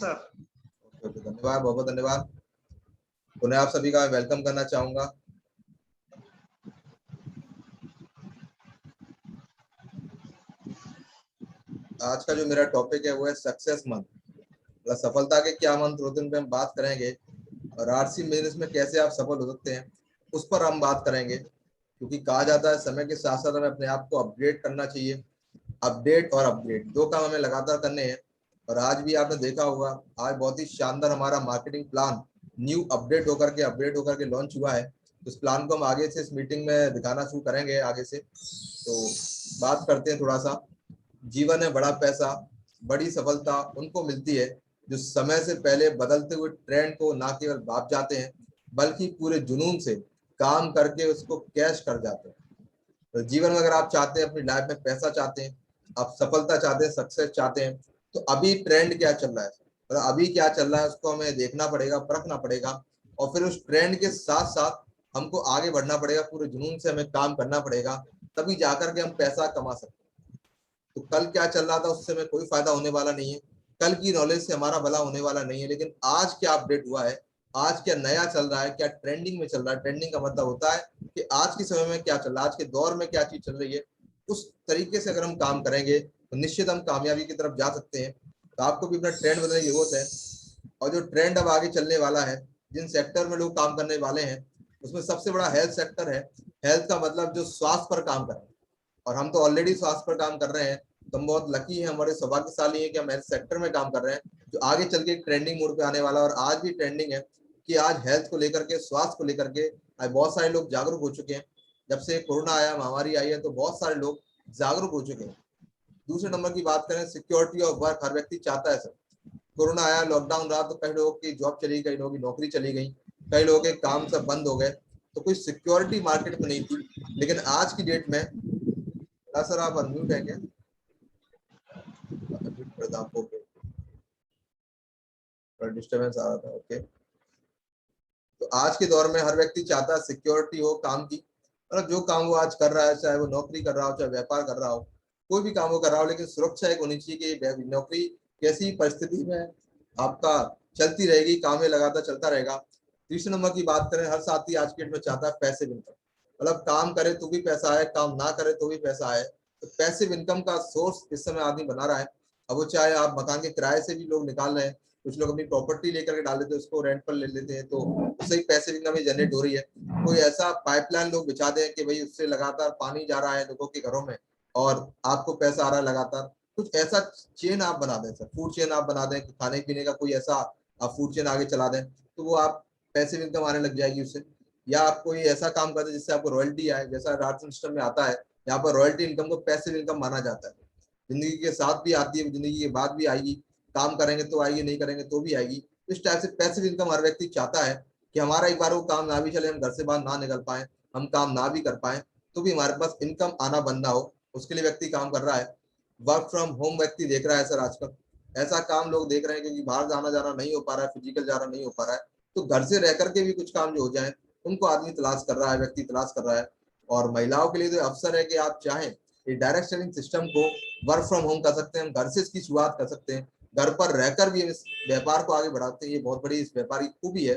Sir. Okay, धन्यवाद, बहुत बहुत धन्यवाद। पुनः आप सभी का वेलकम करना चाहूंगा। आज का जो मेरा टॉपिक है वो है सक्सेस मंत्र, मतलब सफलता के क्या मंत्र होते हैं उन पे हम बात करेंगे, और आरसी बिजनेस में कैसे आप सफल हो सकते हैं उस पर हम बात करेंगे। क्योंकि कहा जाता है समय के साथ साथ हमें अपने आप को अपडेट करना चाहिए। अपडेट और अपग्रेड दो काम हमें लगातार करने हैं। और आज भी आपने देखा होगा, आज बहुत ही शानदार हमारा मार्केटिंग प्लान न्यू अपडेट होकर के लॉन्च हुआ है। तो इस प्लान को हम आगे से इस मीटिंग में दिखाना शुरू करेंगे आगे से। तो बात करते हैं थोड़ा सा। जीवन में बड़ा पैसा, बड़ी सफलता उनको मिलती है जो समय से पहले बदलते हुए ट्रेंड को ना केवल भाप जाते हैं, बल्कि पूरे जुनून से काम करके उसको कैश कर जाते हैं। तो जीवन में अगर आप चाहते हैं, अपनी लाइफ में पैसा चाहते हैं, आप सफलता चाहते हैं, सक्सेस चाहते हैं, तो अभी ट्रेंड क्या चल रहा है, मतलब अभी क्या चल रहा है उसको हमें देखना पड़ेगा, परखना पड़ेगा। और फिर उस ट्रेंड के साथ साथ हमको आगे बढ़ना पड़ेगा, पूरे जुनून से हमें काम करना पड़ेगा, तभी जाकर के हम पैसा कमा सकते हैं। तो कल क्या चल रहा था उससे हमें कोई फायदा होने वाला नहीं है, कल की नॉलेज से हमारा भला होने वाला नहीं है, लेकिन आज क्या अपडेट हुआ है, आज क्या नया चल रहा है, क्या ट्रेंडिंग में चल रहा है। ट्रेंडिंग का मतलब होता है कि आज के समय में क्या चल रहा है, आज के दौर में क्या चीज चल रही है, उस तरीके से अगर हम काम करेंगे तो निश्चित हम कामयाबी की तरफ जा सकते हैं। तो आपको भी अपना ट्रेंड बदलने की जरूरत है। और जो ट्रेंड अब आगे चलने वाला है, जिन सेक्टर में लोग काम करने वाले हैं, उसमें सबसे बड़ा हेल्थ सेक्टर है। हेल्थ का मतलब जो स्वास्थ्य पर काम कर रहे हैं, और हम तो ऑलरेडी स्वास्थ्य पर काम कर रहे हैं। तो हम बहुत लकी हैं, हमारे सौभाग्यशाली हैं कि हम हेल्थ सेक्टर में काम कर रहे हैं, जो आगे चल के ट्रेंडिंग मोड पे आने वाला है। और आज भी ट्रेंडिंग है कि आज हेल्थ को लेकर के, स्वास्थ्य को लेकर के आज बहुत सारे लोग जागरूक हो चुके हैं। जब से कोरोना आया, महामारी आई है, तो बहुत सारे लोग जागरूक हो चुके हैं। दूसरे नंबर की बात करें, सिक्योरिटी ऑफ वर्क हर व्यक्ति चाहता है सर। कोरोना आया, लॉकडाउन रहा, तो कई लोगों की जॉब चली गई, लोगों की नौकरी चली गई, कई लोगों के काम सब बंद हो गए, तो कोई सिक्योरिटी मार्केट में नहीं थी। लेकिन आज की डेट में, सर आप अनम्यूट है क्या? अनम्यूट कर दो आपको, डिस्टर्बेंस आ रहा था। ओके। तो आज के दौर में हर व्यक्ति चाहता है सिक्योरिटी हो काम की, मतलब जो काम वो आज कर रहा है, चाहे वो नौकरी कर रहा हो, चाहे व्यापार कर रहा हो, कोई भी काम वो कर रहा हो, लेकिन सुरक्षा एक होनी चाहिए कि नौकरी कैसी परिस्थिति में आपका चलती रहेगी, काम में लगातार चलता रहेगा। तीसरे नंबर की बात करें, हर साथी आज के डेट में चाहता है पैसिव इनकम, मतलब काम करे तो भी पैसा आए, काम ना करे तो भी पैसा आए। तो पैसिव इनकम का सोर्स इस समय आदमी बना रहा है। अब वो चाहे आप मकान के किराए से भी लोग निकाल रहे हैं, कुछ लोग अपनी प्रॉपर्टी लेकर के डाल देते हैं, उसको रेंट पर ले लेते हैं, तो उससे ही पैसिव इनकम जनरेट हो रही है। कोई ऐसा पाइपलाइन लोग बिछा दें कि भाई उससे लगातार पानी जा रहा है लोगों के घरों में, और आपको पैसा आ रहा है लगातार। कुछ ऐसा चेन आप बना दें सर, फूड चेन आप बना दें, खाने पीने का कोई ऐसा आप फूड चेन आगे चला दें, तो वो आप पैसिव इनकम आने लग जाएगी उससे। या आप कोई ऐसा काम कर दें जिससे आपको रॉयल्टी आए, जैसा राशन सिस्टम में आता है, यहाँ पर रॉयल्टी इनकम को पैसिव इनकम माना जाता है। जिंदगी के साथ भी आती है, जिंदगी के बाद भी आएगी, काम करेंगे तो आएगी, नहीं करेंगे तो भी आएगी। इस टाइप से पैसिव इनकम हर व्यक्ति चाहता है कि हमारा एक बार वो काम ना भी चले, हम घर से बाहर ना निकल पाए, हम काम ना भी कर पाए, तो भी हमारे पास इनकम आना बंद ना हो, उसके लिए व्यक्ति काम कर रहा है। वर्क फ्रॉम होम व्यक्ति देख रहा है सर आजकल, ऐसा काम लोग देख रहे हैं, क्योंकि बाहर जाना जाना नहीं हो पा रहा है, फिजिकल जाना नहीं हो पा रहा है, तो घर से रह करके भी कुछ काम जो हो जाए उनको आदमी तलाश कर रहा है, व्यक्ति तलाश कर रहा है। और महिलाओं के लिए तो अवसर है कि आप चाहें ये डायरेक्ट सेलिंग सिस्टम को वर्क फ्रॉम होम कर सकते हैं, हम घर से इसकी शुरुआत कर सकते हैं, घर पर रहकर भी इस व्यापार को आगे बढ़ाते हैं। ये बहुत बड़ी इस व्यापार की खूबी है।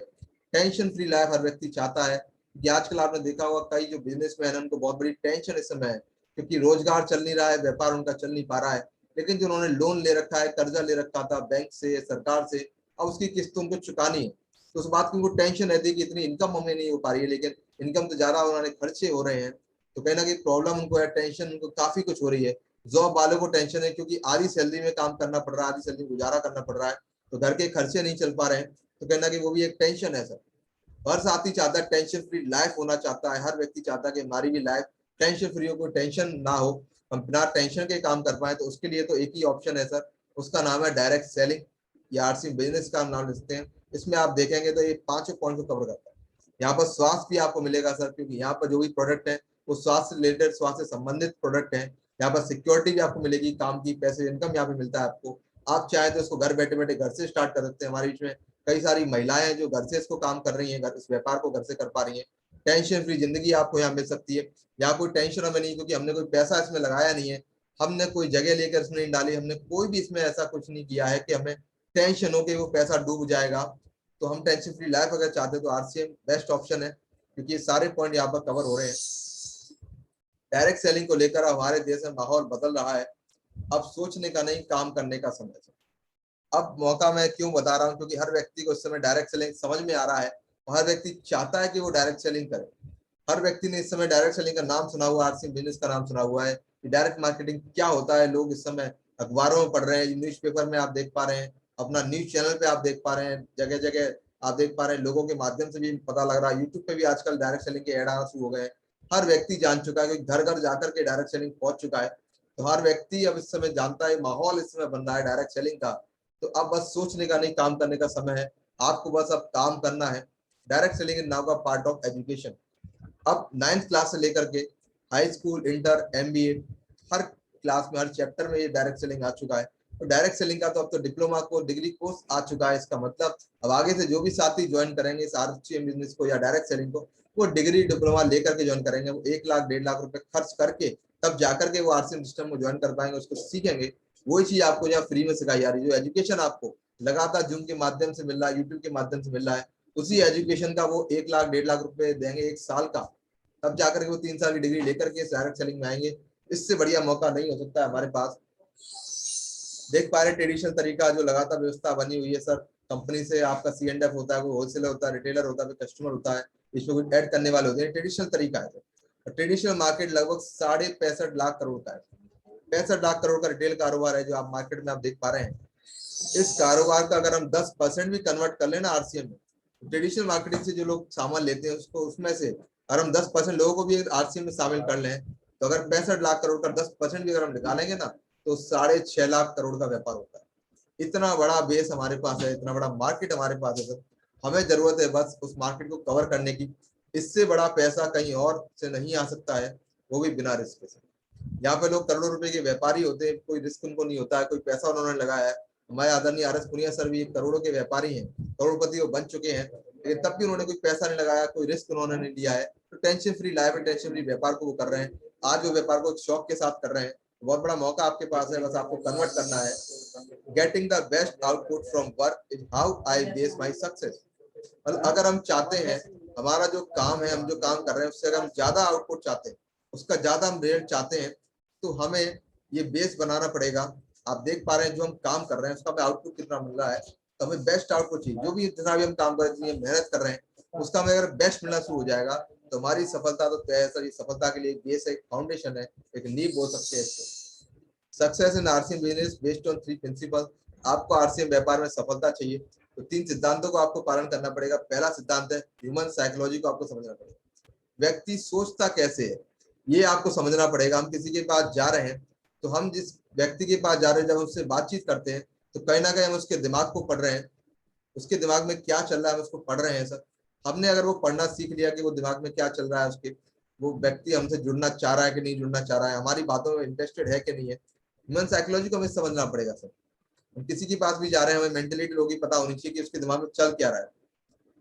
टेंशन फ्री लाइफ हर व्यक्ति चाहता है, कि आजकल आपने देखा होगा कई जो बिजनेसमैन है उनको बहुत बड़ी टेंशन इस समय है, क्योंकि रोजगार चल नहीं रहा है, व्यापार उनका चल नहीं पा रहा है। लेकिन जो उन्होंने लोन ले रखा है, कर्जा ले रखा था बैंक से, सरकार से, अब उसकी किस्त उनको चुकानी है, तो उस बात की उनको टेंशन रहती है कि इतनी इनकम हमें नहीं हो पा रही है, लेकिन इनकम तो ज्यादा उन्होंने खर्चे हो रहे हैं। तो कहीं ना कहीं प्रॉब्लम उनको है, टेंशन उनको काफी कुछ हो रही है। जॉब वालों को टेंशन है, क्योंकि आधी सैलरी में काम करना पड़ रहा है, आधी सैलरी गुजारा करना पड़ रहा है, तो घर के खर्चे नहीं चल पा रहे हैं, तो कहीं ना कहीं वो भी एक टेंशन है सर। हर साथी चाहता है टेंशन फ्री लाइफ होना चाहता है, हर व्यक्ति चाहता है कि हमारी भी लाइफ टेंशन फ्री हो, कोई टेंशन ना हो, हम बिना टेंशन के काम कर पाए। तो उसके लिए तो एक ही ऑप्शन है सर, उसका नाम है डायरेक्ट सेलिंग, या आरसी बिजनेस का नाम लिखते हैं। इसमें आप देखेंगे तो ये पांचों पॉइंट को कवर करता है। यहाँ पर स्वास्थ्य भी आपको मिलेगा सर, क्योंकि यहाँ पर जो भी प्रोडक्ट है वो स्वास्थ्य से रिलेटेड, स्वास्थ्य से संबंधित प्रोडक्ट है। यहाँ पर सिक्योरिटी भी आपको मिलेगी, काम की, पैसे, इनकम यहाँ पे मिलता है आपको। आप चाहे तो इसको घर बैठे बैठे घर से स्टार्ट कर सकते हैं। हमारे बीच में कई सारी महिलाएं हैं जो घर से इसको काम कर रही हैं, इस व्यापार को घर से कर पा रही हैं। टेंशन फ्री जिंदगी आपको यहाँ मिल सकती है। यहाँ कोई टेंशन हमें नहीं, क्योंकि हमने कोई पैसा इसमें लगाया नहीं है, हमने कोई जगह लेकर इसमें नहीं डाली, हमने कोई भी इसमें ऐसा कुछ नहीं किया है कि हमें टेंशन हो कि वो पैसा डूब जाएगा। तो हम टेंशन फ्री लाइफ अगर चाहते हैं तो आरसीएम बेस्ट ऑप्शन है, क्योंकि ये सारे पॉइंट यहाँ पर कवर हो रहे हैं। डायरेक्ट सेलिंग को लेकर हमारे देश में माहौल बदल रहा है। अब सोचने का नहीं, काम करने का समय है। अब मौका मैं क्यों बता रहा हूँ, क्योंकि हर व्यक्ति को इस समय डायरेक्ट सेलिंग समझ में आ रहा है, और हर व्यक्ति चाहता है कि वो डायरेक्ट सेलिंग करे। हर व्यक्ति ने इस समय डायरेक्ट सेलिंग का नाम सुना हुआ है, आरसीएम बिजनेस का नाम सुना हुआ है कि डायरेक्ट मार्केटिंग क्या होता है। लोग इस समय अखबारों में पढ़ रहे हैं, न्यूज़पेपर में आप देख पा रहे हैं, अपना न्यूज चैनल पे आप देख पा रहे हैं, जगह जगह आप देख पा रहे हैं, लोगों के माध्यम से भी पता लग रहा है। यूट्यूब पे भी आजकल डायरेक्ट सेलिंग के ऐड आना शुरू हो गए हैं। हर व्यक्ति जान चुका है कि घर घर जाकर के डायरेक्ट सेलिंग पहुंच चुका है। तो हर व्यक्ति अब इस समय जानता है, माहौल इस समय बन रहा है डायरेक्ट सेलिंग का। तो अब बस सोचने का नहीं, काम करने का समय है। आपको बस अब काम करना है। डायरेक्ट सेलिंग इज नाउ का पार्ट ऑफ एजुकेशन। अब 9th क्लास से लेकर के हाई स्कूल, इंटर, एमबीए, हर क्लास में, हर चैप्टर में ये डायरेक्ट सेलिंग आ चुका है। तो डायरेक्ट सेलिंग का तो अब तो डिप्लोमा कोर्स, डिग्री कोर्स आ चुका है। इसका मतलब अब आगे से जो भी साथी ज्वाइन करेंगे इस आरसीएम बिजनेस को या डायरेक्ट सेलिंग को, वो डिग्री डिप्लोमा लेकर के ज्वाइन करेंगे। वो 1 लाख 1.5 लाख रुपए खर्च करके तब जाकर के वो आरसीएम सिस्टम को ज्वाइन कर पाएंगे, उसको सीखेंगे। वही चीज आपको यहाँ फ्री में सिखाई जा रही है। जो एजुकेशन आपको लगातार जूम के माध्यम से मिल रहा है, यूट्यूब के माध्यम से मिल रहा है, उसी एजुकेशन का वो 1 लाख 1.5 लाख रुपए देंगे 1 साल का। तब जाकर के वो 3 साल की डिग्री लेकर के डायरेक्ट सेलिंग में आएंगे। इससे बढ़िया मौका नहीं हो सकता है हमारे पास। देख पा रहे ट्रेडिशनल तरीका जो लगातार व्यवस्था बनी हुई है सर, कंपनी से आपका C&F होता है, कोई होलसेलर होता है, रिटेलर होता है, कस्टमर होता है, इसमें कोई ऐड करने वाले होते हैं। ट्रेडिशनल तरीका है। ट्रेडिशनल मार्केट लगभग 65.5 लाख करोड़ का है। 65 लाख करोड़ का रिटेल कारोबार है जो आप मार्केट में आप देख पा रहे हैं। इस कारोबार का अगर हम 10% भी कन्वर्ट कर लेना आरसीएम में, ट्रेडिशनल मार्केटिंग से जो लोग सामान लेते हैं उसको, उसमें से अगर हम 10% लोगों को भी आरसीएम में शामिल कर लें, तो अगर 65 लाख करोड़ का 10% भी अगर हम निकालेंगे ना, तो 6.5 लाख करोड़ का व्यापार होता है। इतना बड़ा बेस हमारे पास है, इतना बड़ा मार्केट हमारे पास है सर। हमें जरूरत है बस उस मार्केट को कवर करने की। इससे बड़ा पैसा कहीं और से नहीं आ सकता है, वो भी बिना रिस्क से। यहाँ पे लोग करोड़ों रुपए के व्यापारी होते हैं, कोई रिस्क उनको नहीं होता है, कोई पैसा उन्होंने लगाया है। हमारे आदरणीय RS पुनिया सर भी करोड़ों के व्यापारी हैं, करोड़पति वो बन चुके हैं, लेकिन तब भी उन्होंने कोई पैसा नहीं लगाया, कोई रिस्क उन्होंने नहीं लिया है। तो टेंशन फ्री लाइफ है, टेंशन फ्री व्यापार को वो कर रहे हैं। आज वो व्यापार को शौक के साथ कर रहे हैं। बहुत बड़ा मौका आपके पास है, बस आपको कन्वर्ट करना है। Getting the best output from work is how I base my success. अगर हम चाहते हैं हमारा जो काम है, हम जो काम कर रहे हैं उससे अगर हम ज्यादा आउटपुट चाहते हैं, उसका ज्यादा हम रिजल्ट चाहते हैं, तो हमें ये बेस बनाना पड़ेगा। आप देख पा रहे हैं जो हम काम कर रहे हैं उसका हमें आउटपुट कितना मिल रहा है, तो हमें बेस्ट आउटपुट चाहिए। जो भी जितना भी हम काम कर रहे हैं, मेहनत कर रहे हैं, उसका हमें अगर बेस्ट मिलना शुरू हो जाएगा, तो हमारी सफलता तो तय है सर। ये सफलता के लिए बेस एक फाउंडेशन है, एक नींव बोल सकते हैं इसको। Success in RCM business based on 3 principle. आपको आरसीएम व्यापार में सफलता चाहिए तो 3 सिद्धांतों को आपको पालन करना पड़ेगा। पहला सिद्धांत है ह्यूमन साइकोलॉजी को आपको समझना पड़ेगा। व्यक्ति सोचता कैसे है, ये आपको समझना पड़ेगा। हम किसी के पास जा रहे हैं, तो हम जिस व्यक्ति के पास जा रहे हैं, जब उससे बातचीत करते हैं, तो कहीं ना कहीं हम उसके दिमाग को पढ़ रहे हैं। उसके दिमाग में क्या चल रहा है हम उसको पढ़ रहे हैं सर। हमने अगर वो पढ़ना सीख लिया कि वो दिमाग में क्या चल रहा है उसके, वो व्यक्ति हमसे जुड़ना चाह रहा है कि नहीं जुड़ना चाह रहा है, हमारी बातों में इंटरेस्टेड है कि नहीं है, ह्यूमन साइकोलॉजी को हमें समझना पड़ेगा सर। हम किसी के पास भी जा रहे हैं, हमें मेंटलिटी लोग पता होनी चाहिए कि उसके दिमाग में चल क्या रहा है।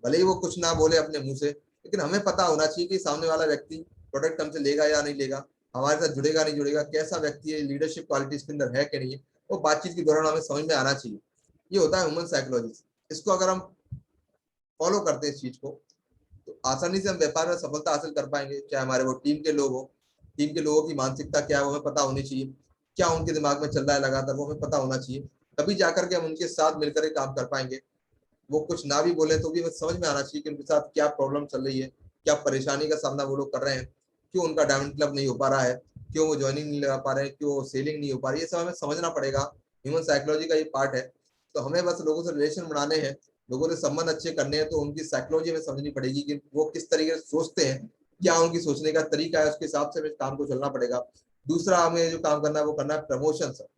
भले ही वो कुछ ना बोले अपने मुंह से, लेकिन हमें पता होना चाहिए कि सामने वाला व्यक्ति प्रोडक्ट हमसे लेगा या नहीं लेगा, हमारे साथ जुड़ेगा नहीं जुड़ेगा, कैसा व्यक्ति है, लीडरशिप क्वालिटी इसके अंदर है कि नहीं है, वो बातचीत के दौरान हमें समझ में आना चाहिए। ये होता है ह्यूमन साइकोलॉजी। इसको अगर हम फॉलो करते हैं इस चीज को, तो आसानी से हम व्यापार में सफलता हासिल कर पाएंगे। चाहे हमारे वो टीम के लोग हो, टीम के लोगों की मानसिकता क्या है वो हमें पता होनी चाहिए, क्या उनके दिमाग में चल रहा है लगातार वो हमें पता होना चाहिए। तभी जाकर के हम उनके साथ मिलकर काम कर पाएंगे। वो कुछ ना भी बोले तो भी हमें समझ में आना चाहिए कि उनके साथ क्या प्रॉब्लम चल रही है, क्या परेशानी का सामना वो लोग कर रहे हैं, क्यों उनका डायमंड क्लब नहीं हो पा रहा है, क्यों वो ज्वाइनिंग नहीं लगा पा रहे हैं, क्यों सेलिंग नहीं हो पा रही है। ये सब हमें समझना पड़ेगा। ह्यूमन साइकोलॉजी का ये पार्ट है। तो हमें बस लोगों से रिलेशन बनाने हैं, लोगों से संबंध अच्छे करने हैं, तो उनकी साइकोलॉजी हमें समझनी पड़ेगी कि वो किस तरीके से सोचते हैं, क्या उनकी सोचने का तरीका है, उसके हिसाब से हमें काम को चलना पड़ेगा। दूसरा हमें जो काम करना है वो करना है प्रमोशन सर।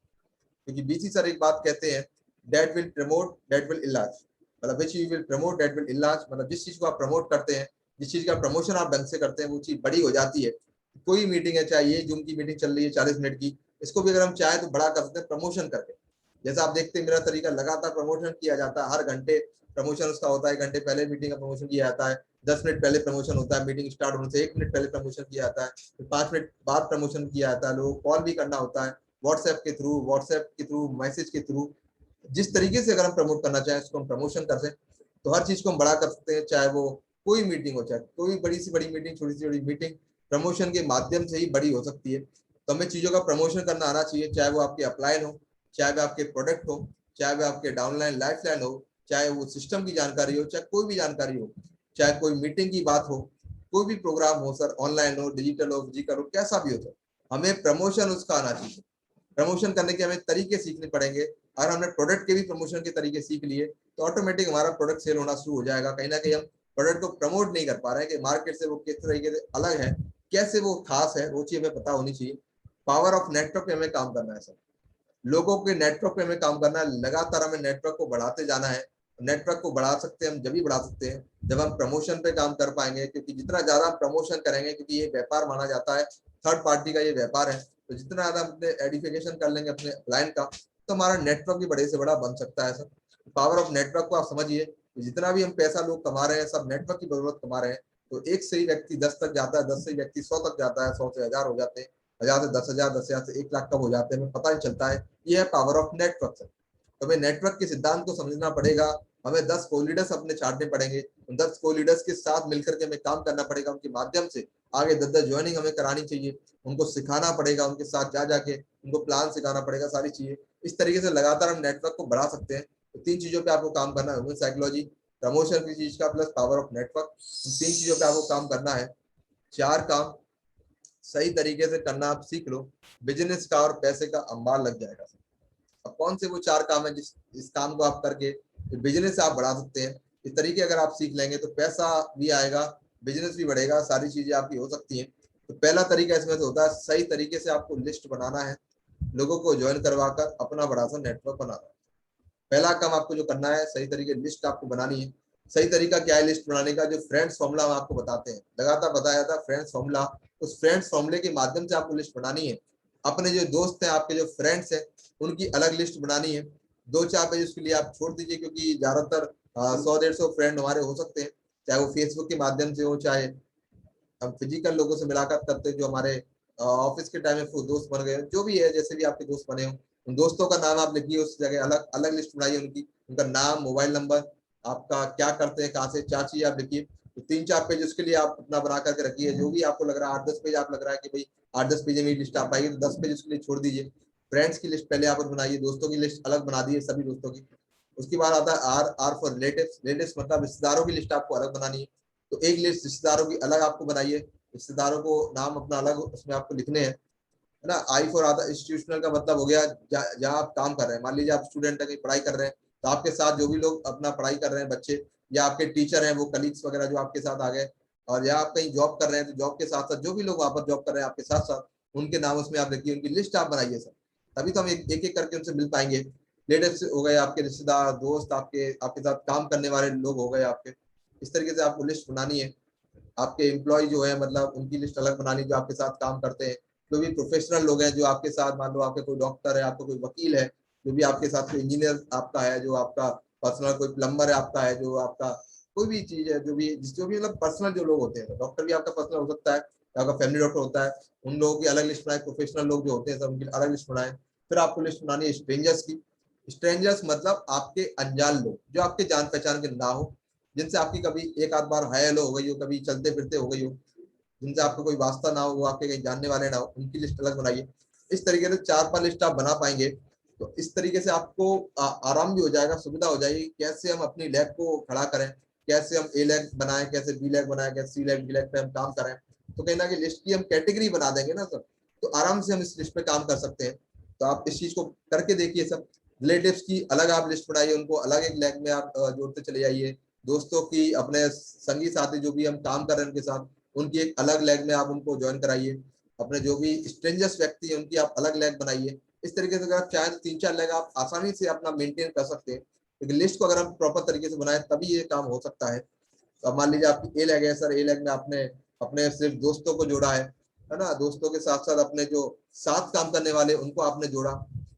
क्योंकि बीसी सर एक बात कहते हैं, that will promote that will इलाज। मतलब which you will promote that will इलाज। मतलब जिस चीज को आप प्रमोट करते हैं, जिस चीज का प्रमोशन आप ढंग से करते हैं, वो चीज बड़ी हो जाती है। कोई मीटिंग है, चाहे ये जूम की मीटिंग चल रही है 40 मिनट की, इसको भी अगर हम चाहे तो बड़ा कर सकते हैं प्रमोशन करके। जैसा आप देखते हैं मेरा तरीका, लगातार प्रमोशन किया जाता है, हर घंटे प्रमोशन उसका होता है। 1 घंटे पहले मीटिंग का प्रमोशन किया जाता है, 10 मिनट पहले प्रमोशन होता है, मीटिंग स्टार्ट होने से 1 मिनट पहले प्रमोशन किया जाता है, फिर 5 मिनट बाद प्रमोशन किया जाता है। लोगों को कॉल भी करना होता है, व्हाट्सएप के थ्रू, मैसेज के थ्रू, जिस तरीके से अगर हम प्रमोट करना चाहें उसको हम प्रमोशन कर सकते, तो हर चीज को हम बड़ा कर सकते हैं, चाहे वो कोई मीटिंग हो, चाहे कोई बड़ी से बड़ी मीटिंग, छोटी से बड़ी मीटिंग प्रमोशन के माध्यम से ही बड़ी हो सकती है। तो हमें चीजों का प्रमोशन करना आना चाहिए, चाहे वो आपके अपलाइन हो, चाहे वो आपके प्रोडक्ट हो, चाहे वो आपके डाउनलाइन लाइफलाइन हो, चाहे वो सिस्टम की जानकारी हो, चाहे कोई भी जानकारी हो, चाहे कोई मीटिंग की बात हो, कोई भी प्रोग्राम हो सर, ऑनलाइन हो, डिजिटल हो, फिजिकल हो, कैसा भी हो सर, हमें प्रमोशन उसका आना चाहिए। प्रमोशन करने के हमें तरीके सीखने पड़ेंगे। अगर हमने प्रोडक्ट के भी प्रमोशन के तरीके सीख लिए तो ऑटोमेटिक हमारा प्रोडक्ट सेल होना शुरू हो जाएगा। कहीं ना कहीं हम प्रोडक्ट को प्रमोट नहीं कर पा रहे हैं कि मार्केट से वो किस तरीके से अलग है, कैसे वो खास है, वो चीज हमें पता होनी चाहिए। पावर ऑफ नेटवर्क पे हमें काम करना है सर, लोगों के नेटवर्क पे हमें काम करना है, लगातार हमें नेटवर्क को बढ़ाते जाना है। नेटवर्क को बढ़ा सकते हैं हम, जब भी बढ़ा सकते हैं जब हम प्रमोशन पे काम कर पाएंगे, क्योंकि जितना ज्यादा हम प्रमोशन करेंगे, क्योंकि ये व्यापार माना जाता है, थर्ड पार्टी का ये व्यापार है, तो जितना ज्यादा अपने एडिफिकेशन कर लेंगे अपने क्लाइंट का, तो हमारा नेटवर्क भी बड़े से बड़ा बन सकता है सर। पावर ऑफ नेटवर्क को आप समझिए, जितना भी हम पैसा लोग कमा रहे हैं सब नेटवर्क की बदौलत कमा रहे हैं। तो एक से ही व्यक्ति 10 तक जाता है, 10 से ही व्यक्ति 100 तक जाता है, 100 से 1000 हो जाते हैं, 1000 से 10,000, 10,000 से 1 लाख कब हो जाते हैं हमें पता नहीं चलता है। ये है पावर ऑफ नेटवर्क सर। तो हमें नेटवर्क के सिद्धांत को समझना पड़ेगा, हमें 10 को लीडर्स अपने छाटने पड़ेंगे, उन 10 को लीडर्स के साथ मिलकर के हमें काम करना पड़ेगा, उनके माध्यम से आगे 10-10 ज्वाइनिंग हमें करानी चाहिए, उनको सिखाना पड़ेगा, उनके साथ जा जाके उनको प्लान सिखाना पड़ेगा, सारी चीजें। इस तरीके से लगातार हम नेटवर्क को बढ़ा सकते हैं। तो 3 चीजों पे आपको काम करना है, ह्यूमन साइकोलॉजी, प्रमोशन की चीज का, प्लस पावर ऑफ नेटवर्क, इन 3 चीजों पे आपको काम करना है। 4 काम सही तरीके से करना आप सीख लो, बिजनेस का और पैसे का अंबार लग जाएगा। अब कौन से वो 4 काम है जिस इस काम को आप करके बिजनेस आप बढ़ा सकते हैं। इस तरीके अगर आप सीख लेंगे तो पैसा भी आएगा, बिजनेस भी बढ़ेगा, सारी चीजें आपकी हो सकती हैं। तो पहला तरीका इसमें से होता है सही तरीके से आपको लिस्ट बनाना है, लोगों को ज्वाइन करवाकर अपना बड़ा सा नेटवर्क बनाना है। पहला काम आपको जो करना है, सही तरीके लिस्ट आपको बनानी है। सही तरीका क्या है लिस्ट बनाने का? जो फ्रेंड्स फॉर्मूला हम आपको बताते हैं, लगातार बताया जाता है फ्रेंड्स फॉर्मूला, उस फ्रेंड्स फॉर्मूले के माध्यम से आपको लिस्ट बनानी है। अपने जो दोस्त हैं, आपके जो फ्रेंड्स हैं, उनकी अलग लिस्ट बनानी है। 2-4 पेज उसके लिए आप छोड़ दीजिए, क्योंकि ज्यादातर 100-150 फ्रेंड हमारे हो सकते हैं, चाहे वो फेसबुक के माध्यम से हो, चाहे हम फिजिकल लोगों से मुलाकात करते हैं, जो हमारे ऑफिस के टाइम में दोस्त बन गए, जो भी है, जैसे भी आपके दोस्त बने हो, उन दोस्तों का नाम आप लिखिए, उस जगह अलग अलग लिस्ट बनाइए उनकी, उनका नाम, मोबाइल नंबर, आपका क्या करते हैं, कहाँ से, 4 चीजें आप लिखिए। तो 3-4 पेज उसके लिए आप अपना बना करके रखिए। जो भी आपको लग रहा है 8-10 पेज आप लग रहा है कि भाई 8-10 पेज में लिस्ट आ पाएगी, तो 10 पेज उसके लिए छोड़ दीजिए। फ्रेंड्स की लिस्ट पहले आप बनाइए, दोस्तों की लिस्ट अलग बना दीजिए, सभी दोस्तों की। उसके बाद आता है R, R for relatives. Relatives मतलब रिश्तेदारों की लिस्ट आपको अलग बनानी है। तो एक लिस्ट रिश्तेदारों की अलग आपको बनाइए, रिश्तेदारों को नाम अपना अलग उसमें आपको लिखने हैं, है ना। आई फॉर आता इंस्टीट्यूशनल का मतलब हो गया जहाँ आप काम कर रहे हैं। मान लीजिए आप स्टूडेंट है, कहीं पढ़ाई कर रहे हैं, तो आपके साथ जो भी लोग अपना पढ़ाई कर रहे हैं, बच्चे या आपके टीचर हैं, वो कलीग्स वगैरह जो आपके साथ आ गए, और या आप कहीं जॉब कर रहे हैं, तो जॉब के साथ साथ जो भी लोग वहां पर जॉब कर रहे हैं आपके साथ साथ, उनके नाम उसमें आप लिखिए, उनकी लिस्ट आप बनाइए सर। तभी तो हम एक एक करके उनसे मिल पाएंगे। रिलेटिव्स हो गए, आपके रिश्तेदार, दोस्त, आपके आपके साथ काम करने वाले लोग हो गए आपके। इस तरीके से आपको लिस्ट बनानी है। आपके एम्प्लॉय जो है, मतलब उनकी लिस्ट अलग बना ली, जो आपके साथ काम करते हैं। जो भी प्रोफेशनल लोग हैं जो आपके साथ, मान लो आपके कोई डॉक्टर है, आपका कोई वकील है, जो भी आपके साथ कोई इंजीनियर आपका है, जो आपका पर्सनल कोई प्लम्बर है आपका है, जो आपका कोई भी चीज है, जो भी मतलब पर्सनल जो लोग होते हैं, डॉक्टर भी आपका पर्सनल हो सकता है, आपका फैमिली डॉक्टर होता है, उन लोगों की अलग लिस्ट बनाए। प्रोफेशनल लोग जो होते हैं सब उनकी अलग लिस्ट बनाए। फिर आपको लिस्ट बनानी है स्ट्रेंजर्स की। स्ट्रेंजर्स मतलब आपके अनजान लोग, जो आपके जान पहचान के ना हो, जिनसे आपकी कभी एक आध बार हाय हेलो हो गई हो, कभी चलते फिरते हो गई हो, जिनसे आपको कोई वास्ता ना हो, वो आपके कहीं जानने वाले ना हो, उनकी लिस्ट अलग बनाइए। इस तरीके से 4-5 लिस्ट आप बना पाएंगे, तो इस तरीके से आपको आराम भी हो जाएगा, सुविधा हो जाएगी, कैसे हम अपनी लैब को खड़ा करें, कैसे हम ए लैब बनाएं, कैसे बी लैब बनाएं, कैसे सी लैब डी लैब पे हम काम करें। तो कहीं ना कहीं लिस्ट की हम कैटेगरी बना देंगे ना सर, तो आराम से हम इस लिस्ट पे काम कर सकते हैं। तो आप इस चीज को करके देखिए सर। रिलेटिव्स की अलग आप लिस्ट बनाइए, उनको अलग एक लैब में आप जोड़ते चले जाइए। दोस्तों की, अपने संगी साथी जो भी हम काम कर रहे हैं उनके साथ, उनकी एक अलग लैग में आप उनको ज्वाइन कराइए। अपने जो भी स्ट्रेंजर्स व्यक्ति हैं उनकी आप अलग लैग बनाइए। इस तरीके से अगर आप चाहें तो 3-4 लैग आप आसानी से अपना मेंटेन कर सकते हैं। लेकिन लिस्ट को अगर हम प्रॉपर तरीके से बनाए तभी ये काम हो सकता है। तो अब मान लीजिए आपकी ए लैग है सर, ए लैग में आपने अपने सिर्फ दोस्तों को जोड़ा है ना, दोस्तों के साथ साथ अपने जो साथ काम करने वाले उनको आपने जोड़ा।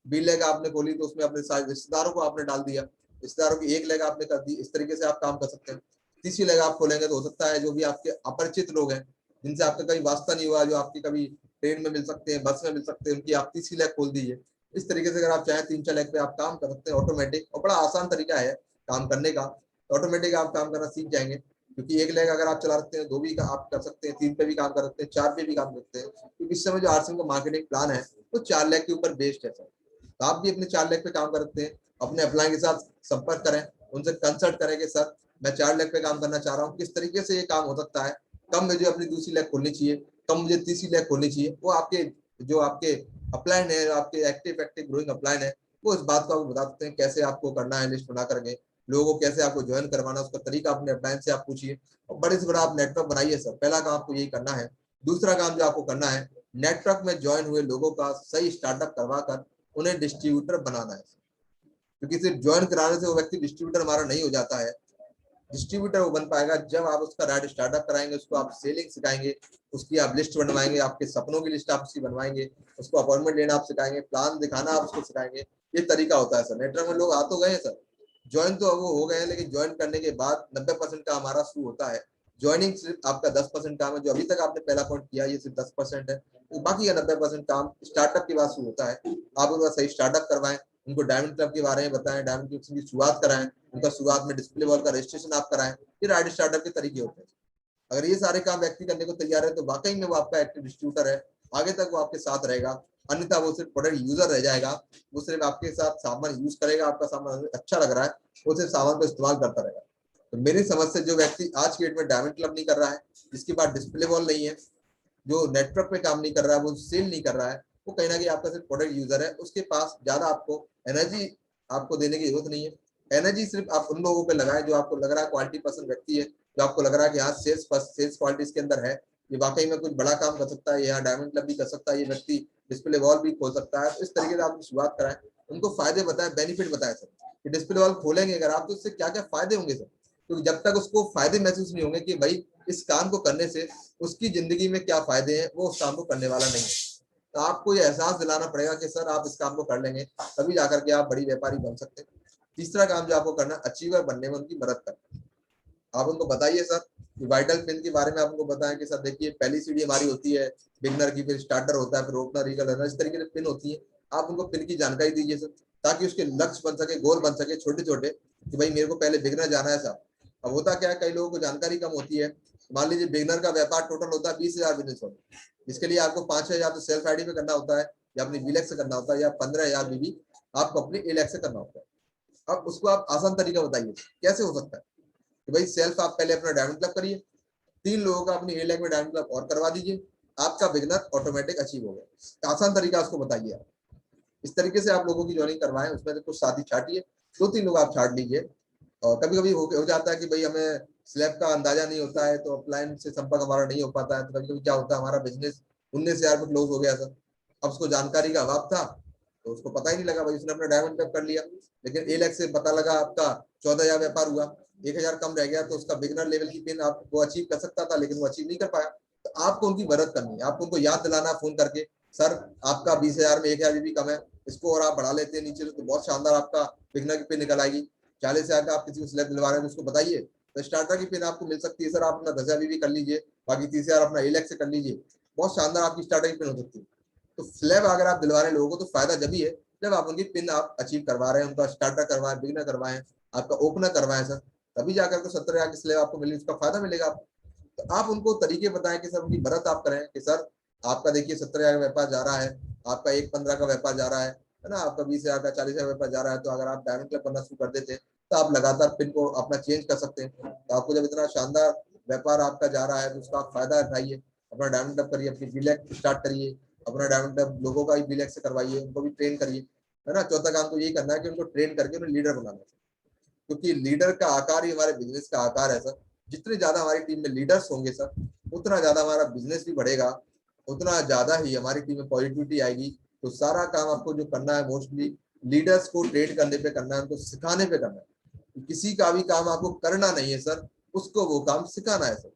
बी लैग आपने खोली तो उसमें अपने सारे रिश्तेदारों को आपने डाल दिया, रिश्तेदारों की एक लैग आपने कर दी। इस तरीके से आप काम कर सकते हैं। तीसरी लैग आप खोलेंगे तो हो सकता है जो भी आपके अपरिचित लोग हैं, जिनसे आपका कभी वास्ता नहीं हुआ, जो आपकी कभी ट्रेन में मिल सकते हैं, बस में मिल सकते हैं, उनकी आप तीसरी लैग खोल दीजिए। इस तरीके से अगर आप चाहें 3-4 लाख पे आप काम कर सकते हैं ऑटोमेटिक, और बड़ा आसान तरीका है काम करने का। ऑटोमेटिक आप काम करना सीख जाएंगे, क्योंकि 1 लाख अगर आप चला सकते हैं, 2 भी आप कर सकते हैं, 3 पे भी काम कर सकते हैं, 4 पे भी काम कर सकते हैं, क्योंकि इस समय जो आरसीएम का मार्केटिंग प्लान है वो 4 लाख के ऊपर बेस्ड है सर। तो आप भी अपने 4 लाख पे काम कर सकते हैं। अपने अपलाइन के साथ संपर्क करें, उनसे कंसल्ट करें कि सर मैं 4 लाख पे काम करना चाह रहा हूँ, किस तरीके से ये काम हो सकता है, कब मुझे अपनी दूसरी लैब खोलनी चाहिए, कब मुझे तीसरी लैब खोलनी चाहिए। वो आपके जो आपके अपलाइन है, आपके एक्टिव ग्रोइंग अपलाइन है, वो इस बात को आपको बता सकते हैं कैसे आपको करना है, लिस्ट बना करके लोगों को कैसे आपको ज्वाइन करवाना, उसका तरीका अपने अपलाइन से आप पूछिए, और बड़े से बड़ा आप नेटवर्क बनाइए सर। पहला काम आपको यही करना है। दूसरा काम जो आपको करना है, नेटवर्क में ज्वाइन हुए लोगों का सही स्टार्टअप करवा कर उन्हें डिस्ट्रीब्यूटर बनाना है, क्योंकि सिर्फ ज्वाइन कराने से वो व्यक्ति डिस्ट्रीब्यूटर हमारा नहीं हो जाता है। डिस्ट्रीब्यूटर वो बन पाएगा जब आप उसका राइट स्टार्टअप कराएंगे, उसको आप सेलिंग सिखाएंगे, उसकी आप लिस्ट बनवाएंगे, आपके सपनों की लिस्ट आप उसकी बनवाएंगे, उसको अपॉइंटमेंट लेना आप सिखाएंगे, प्लान दिखाना आप उसको सिखाएंगे। ये तरीका होता है सर। नेटवर्क में लोग आ तो गए हैं सर, ज्वाइन तो अब वो हो गए हैं, लेकिन ज्वाइन करने के बाद 90% का हमारा शुरू होता है। ज्वाइनिंग सिर्फ आपका 10% काम है, जो अभी तक आपने पहला पॉइंट किया ये सिर्फ 10% है। तो बाकी का 90% काम स्टार्टअप के बाद शुरू होता है। आप उनका सही स्टार्टअप करवाएं, उनको डायमंड क्लब के बारे में बताएं, डायमंड क्लब की शुरुआत कराएं, उनका शुरुआत में डिस्प्ले वॉल का रजिस्ट्रेशन आप कराएं। ये राइट स्टार्टअप के तरीके होते हैं। अगर ये सारे काम व्यक्ति करने को तैयार है तो वाकई में वो आपका एक्टिव डिस्ट्रीब्यूटर है, आगे तक वो आपके साथ रहेगा। अन्यथा वो सिर्फ प्रोडक्ट यूजर रह जाएगा, वो सिर्फ आपके साथ सामान यूज करेगा, आपका सामान अच्छा लग रहा है, वो सिर्फ सामान को इस्तेमाल करता रहेगा। तो मेरी समझ से जो व्यक्ति आज की डेट में डायमंड क्लब नहीं कर रहा है, जिसके पास डिस्प्ले वॉल नहीं है, जो नेटवर्क पे काम नहीं कर रहा है, वो सेल नहीं कर रहा है, वो कहीं ना कहीं आपका सिर्फ प्रोडक्ट यूजर है। उसके पास ज्यादा आपको एनर्जी आपको देने की जरूरत नहीं है। एनर्जी सिर्फ आप उन लोगों पे लगाएं जो आपको लग रहा है क्वालिटी पर्सन व्यक्ति है, जो आपको लग रहा है कि हाँ सेल्स क्वालिटी इसके अंदर है, ये वाकई में कुछ बड़ा काम कर सकता है, यहाँ डायमंड क्लब भी कर सकता है, ये व्यक्ति डिस्प्ले वॉल भी खोल सकता है। तो इस तरीके से आप शुरुआत कराएं, उनको फायदे बताएं, बेनिफिट बताएं सर कि डिस्प्ले वॉल खोलेंगे अगर आप तो उससे क्या क्या फायदे होंगे सर। क्योंकि जब तक उसको फायदे महसूस नहीं होंगे कि भाई इस काम को करने से उसकी जिंदगी में क्या फायदे हैं, वो उस काम को करने वाला नहीं है। तो आपको ये एहसास दिलाना पड़ेगा कि सर आप इस काम को कर लेंगे, तभी जाकर के आप बड़ी व्यापारी बन सकते हैं। तीसरा काम जो आपको करना, अचीवर बनने में उनकी मदद करना। आप उनको बताइए सर कि वाइटल पिन के बारे में आप उनको बताएं कि सर देखिए पहली सीढ़ी हमारी होती है बिगनर की, फिर स्टार्टर होता है, फिर ओपनर, रीगल, रनर, इस तरीके से पिन होती है। आप उनको पिन की जानकारी दीजिए सर, ताकि उसके लक्ष्य बन सके, गोल बन सके छोटे छोटे, कि भाई मेरे को पहले बिगनर जाना है साहब। अब होता क्या है, कई लोगों को जानकारी कम होती है। मान लीजिए बिगनर का व्यापार टोटल होता है 20,000 बिजनेस होता है, जिसके लिए आपको 5,000 तो सेल्फ आईडी पे करना होता है, या अपनी बीलेक्स से करना होता है, या 15,000 भी आपको अपनी एलेक्स से करना होता है। अब उसको आप आसान तरीका बताइए कैसे हो सकता है कि भाई सेल्फ आप पहले अपना डायमंड क्लब करिए, 3 लोगों का अपनी 1 लाख में डायमंड क्लब और करवा दीजिए, आपका बिगनर ऑटोमेटिक अचीव हो गया। आसान तरीका उसको बताइए आप। इस तरीके से आप लोगों की ज्वाइनिंग करवाएं, उसमें से कुछ साथी छाटिए, 2-3 लोग आप छाट लीजिए। और कभी कभी हो जाता है कि भाई हमें स्लैब का अंदाजा नहीं होता है, तो अपलाइन से संपर्क हमारा नहीं हो पाता है। तो कभी कभी क्या होता है, हमारा बिजनेस 19,000 में क्लोज हो गया सर। अब उसको जानकारी का अभाव था, तो उसको पता ही नहीं लगा, भाई उसने अपना डायमंड क्लब कर लिया, लेकिन 1 लाख से पता लगा आपका 14,000 व्यापार हुआ, 1,000 कम रह गया, तो उसका बिगनर लेवल की पिन आप वो अचीव कर सकता था, लेकिन वो अचीव नहीं कर पाया। तो आपको उनकी मदद करनी है, आपको उनको याद दिलाना फोन करके, सर आपका 20,000 में 1,000 भी कम है, इसको और आप बढ़ा लेते हैं नीचे तो बहुत शानदार आपका बिगनर की पिन निकल आएगी। 40,000 का आप किसी को स्लैब दिलवा रहे हैं तो उसको बताइए, तो स्टार्टर की पिन आपको मिल सकती है सर, आप अपना 10,000 भी कर लीजिए, बाकी 30,000 अपना 1 लाख से कर लीजिए, बहुत शानदार आपकी स्टार्टर की पिन हो सकती है। तो स्लैब अगर आप दिलवा रहे हैं लोगों को, तो फायदा जब ही है जब आप उनकी पिन आप अचीव करवा रहे हैं, उनका स्टार्टर करवाएं, बिगनर करवाएं, आपका ओपनर करवाएं सर, तभी जाकर के 70,000 की स्लैब आपको मिली, उसका फायदा मिलेगा आपको। तो आप उनको तरीके बताएं कि सर उनकी मदद आप करें कि सर आपका देखिए 70,000 का व्यापार जा रहा है, आपका 1,15 का व्यापार जा रहा है ना, आपका 20,000 का 40,000 व्यापार जा रहा है, तो अगर आप डायमंड क्लब करना शुरू कर देते हैं तो आप लगातार पिन को अपना चेंज कर सकते हैं। तो आपको जब इतना शानदार व्यापार आपका जा रहा है तो उसका आप फायदा उठाइए, अपना डायमंड क्लब करिए, अपनी बीलेक स्टार्ट करिए, अपना डायमंड क्लब लोगों का भी बीलेक से करवाइए, उनको भी ट्रेन करिए, है ना। चौथा काम तो यही करना है कि उनको ट्रेन करके उन्हें लीडर बनाना है, क्योंकि लीडर का आकार ही हमारे बिजनेस का आकार है सर। जितने ज्यादा हमारी टीम में लीडर्स होंगे सर, उतना ज्यादा हमारा बिजनेस भी बढ़ेगा, उतना ज्यादा ही हमारी टीम में पॉजिटिविटी आएगी। तो सारा काम आपको जो करना है मोस्टली लीडर्स को ट्रेन करने पे करना है, उनको सिखाने पे करना है। किसी का भी काम आपको करना नहीं है सर, उसको वो काम सिखाना है सर।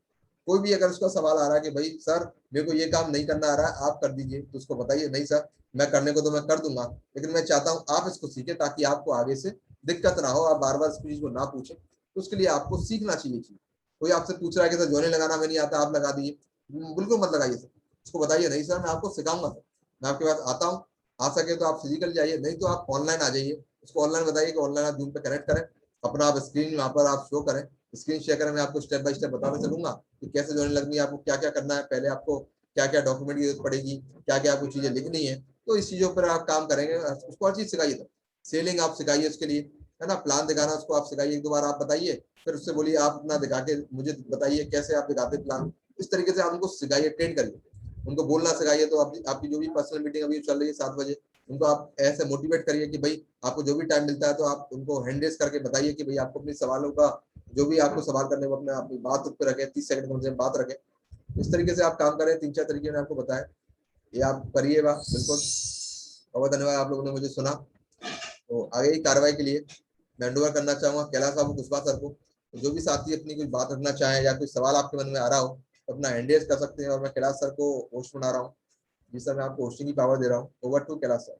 कोई भी अगर उसका सवाल आ रहा है कि भाई सर मेरे को ये काम नहीं करना आ रहा है, आप कर दीजिए, तो उसको बताइए नहीं सर मैं करने को तो मैं कर दूंगा, लेकिन मैं चाहता हूँ आप इसको सीखें, ताकि आपको आगे से दिक्कत ना हो, आप बार बार इस चीज को ना पूछें। तो उसके लिए आपको सीखना चाहिए चीज। कोई आपसे पूछ रहा है कि सर जोने लगाना मैं नहीं आता, आप लगा दीजिए, बिल्कुल मत लगाइए सर। उसको बताइए नहीं सर मैं आपको सिखाऊंगा सर, मैं आपके पास आता हूँ, आ सके तो आप फिजिकल जाइए, नहीं तो आप ऑनलाइन आ जाइए। उसको ऑनलाइन बताइए कि ऑनलाइन आप जूम पे कनेक्ट करें, अपना आप स्क्रीन वहाँ पर आप शो करें, स्क्रीन शेयर करें। मैं आपको स्टेप बाय स्टेप बताना चलूंगा कि कैसे ज्वाइन लगनी है, आपको क्या क्या करना है, पहले आपको क्या क्या डॉक्यूमेंट की जरूरत पड़ेगी, क्या क्या आपको चीजें लिखनी है। तो इस चीजों पर आप काम करेंगे, उसको हर चीज सिखाइए। तो सेलिंग आप सिखाइए उसके लिए, है ना, प्लान दिखाना उसको आप सिखाइए, एक दो बार आप बताइए, फिर उससे बोलिए आप अपना दिखा के मुझे बताइए कैसे आप दिखाते प्लान। इस तरीके से आप उनको सिखाइए, ट्रेन करिए, उनको बोलना सिखाइए। तो आपकी जो भी पर्सनल मीटिंग अभी चल रही है 7 बजे, उनको आप ऐसे मोटिवेट करिए कि भाई आपको जो भी टाइम मिलता है तो आप उनको हैंड रेस करके बताइए कि भाई आपको अपने सवालों का, जो भी आपको सवाल करने को अपने अपनी बात पे रखें, 30 सेकंड कम से कम बात रखें। इस तरीके से आप काम करें, 3-4 तरीके मैंने आपको बताया, ये आप करिएगा बिल्कुल। बहुत धन्यवाद आप लोगों ने मुझे सुना। तो आगे की कार्रवाई के लिए मैं हैंड ओवर करना चाहूंगा कैलाश साहब कुशवाहा सर को। तो जो भी साथी अपनी कोई बात रखना चाहे या कोई सवाल आपके मन में आ रहा हो तो अपना हैंड रेस कर सकते हैं, और मैं कैलाश सर को होस्ट बना रहा हूँ। जी सर, मैं आपको होस्टिंग की पावर दे रहा हूँ। Over to Kailash sir.